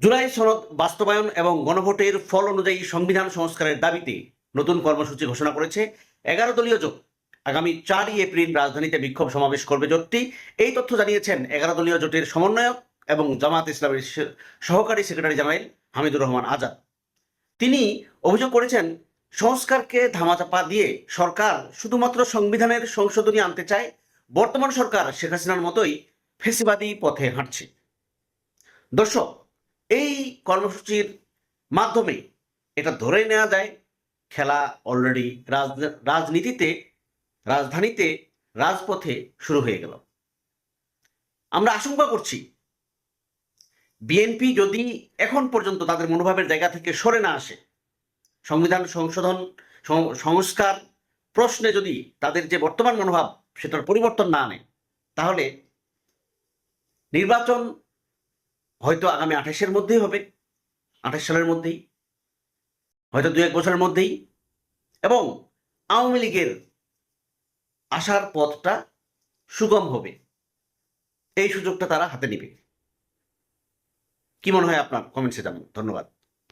জুলাই সনদ বাস্তবায়ন এবং গণভোটের ফল অনুযায়ী সংবিধান সংস্কারের দাবিতে নতুন কর্মসূচি ঘোষণা করেছে 11 দলীয় জোট। আগামী 4ই এপ্রিল রাজধানীতে বিক্ষোভ সমাবেশ করবে জোটটি। এই তথ্য জানিয়েছেন 11 দলীয় জোটের সমন্বয়ক এবং জামাত ইসলামের সহকারী সেক্রেটারি জেনারেল হামিদুর রহমান আজাদ। তিনি অভিযোগ করেছেন, সংস্কারকে ধামাচাপা দিয়ে সরকার শুধুমাত্র সংবিধানের সংশোধনী আনতে চায়। বর্তমান সরকার শেখ হাসিনার মতোই ফেসিবাদী পথে হাঁটছে। দর্শক, এই কর্মসূচির মাধ্যমে এটা ধরে নেওয়া যায় খেলা অলরেডি রাজধানীতে রাজপথে শুরু হয়ে গেল। আমরা আশঙ্কা করছি বিএনপি যদি এখন পর্যন্ত তাদের মনোভাবের জায়গা থেকে সরে না আসে, সংবিধান সংস্কার প্রশ্নে যদি তাদের যে বর্তমান মনোভাব সেটার পরিবর্তন না আনে, তাহলে নির্বাচন হয়তো আগামী 28-এর মধ্যেই হবে, 28 সালের মধ্যেই, হয়তো 2-1 বছরের মধ্যেই, এবং আওয়ামী লীগের আসার পথটা সুগম হবে। এই সুযোগটা তারা হাতে নেবে। কি মনে হয় আপনার? কমেন্টসে জানান। ধন্যবাদ।